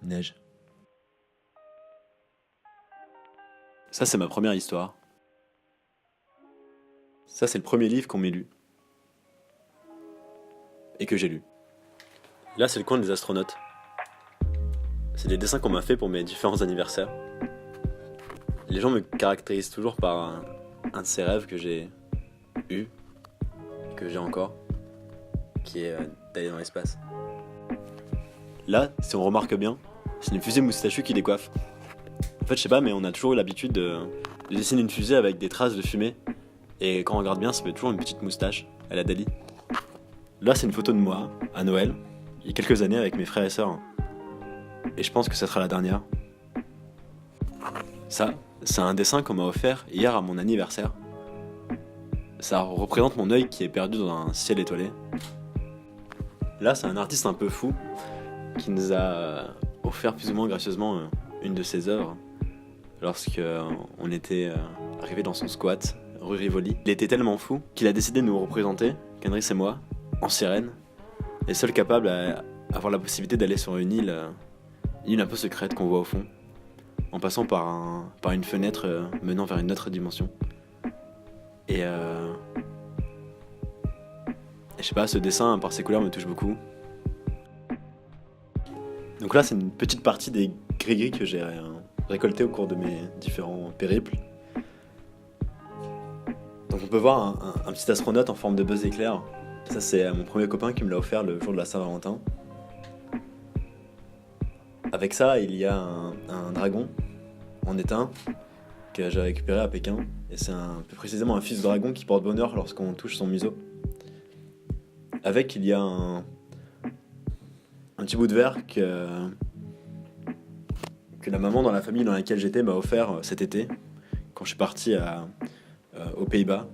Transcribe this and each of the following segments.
Neige. Ça, c'est ma première histoire. Ça, c'est le premier livre qu'on m'ait lu. Et que j'ai lu. Là, c'est le coin des astronautes. C'est des dessins qu'on m'a fait pour mes différents anniversaires. Les gens me caractérisent toujours par un de ces rêves que j'ai eu, que j'ai encore, qui est d'aller dans l'espace. Là, si on remarque bien, c'est une fusée moustachue qui décoiffe. En fait, je sais pas, mais on a toujours eu l'habitude de dessiner une fusée avec des traces de fumée. Et quand on regarde bien, ça fait toujours une petite moustache à la Dali. Là, c'est une photo de moi, à Noël, il y a quelques années avec mes frères et sœurs. Et je pense que ça sera la dernière. Ça, c'est un dessin qu'on m'a offert hier à mon anniversaire. Ça représente mon œil qui est perdu dans un ciel étoilé. Là, c'est un artiste un peu fou qui nous a offert plus ou moins gracieusement une de ses œuvres lorsque on était arrivé dans son squat rue Rivoli. Il était tellement fou qu'il a décidé de nous représenter, Kendrick et moi, en sirène, les seuls capables à avoir la possibilité d'aller sur une île un peu secrète qu'on voit au fond, en passant par une fenêtre menant vers une autre dimension. Et je sais pas, ce dessin, par ses couleurs, me touche beaucoup. Donc là, c'est une petite partie des gris-gris que j'ai récoltés au cours de mes différents périples. Donc on peut voir un petit astronaute en forme de buzz éclair. Ça, c'est mon premier copain qui me l'a offert le jour de la Saint-Valentin. Avec ça, il y a un dragon en étain que j'ai récupéré à Pékin. Et c'est plus précisément un fils de dragon qui porte bonheur lorsqu'on touche son museau. Avec, il y a un petit bout de verre que la maman dans la famille dans laquelle j'étais m'a offert cet été, quand je suis parti aux Pays-Bas.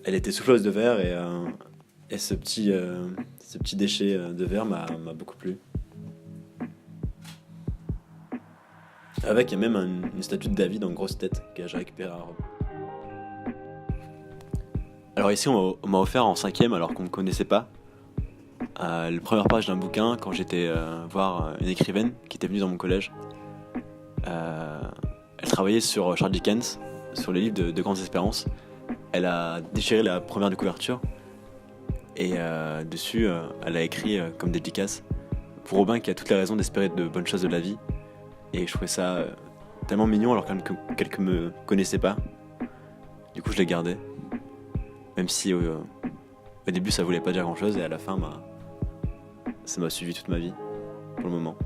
Elle était souffleuse de verre et ce petit déchet de verre m'a beaucoup plu. Avec, il y a même une statue de David en grosse tête que j'ai récupérée à Rome. Alors ici, on m'a offert en 5e alors qu'on ne me connaissait pas. La première page d'un bouquin quand j'étais voir une écrivaine qui était venue dans mon collège. Elle travaillait sur Charles Dickens, sur les livres de Grandes Espérances. Elle a déchiré la première de couverture et dessus elle a écrit comme dédicace pour Robin qui a toutes les raisons d'espérer de bonnes choses de la vie. Et je trouvais ça tellement mignon alors qu'elle ne me connaissait pas. Du coup je l'ai gardé, même si au début ça voulait pas dire grand chose et à la fin ça m'a suivi toute ma vie pour le moment.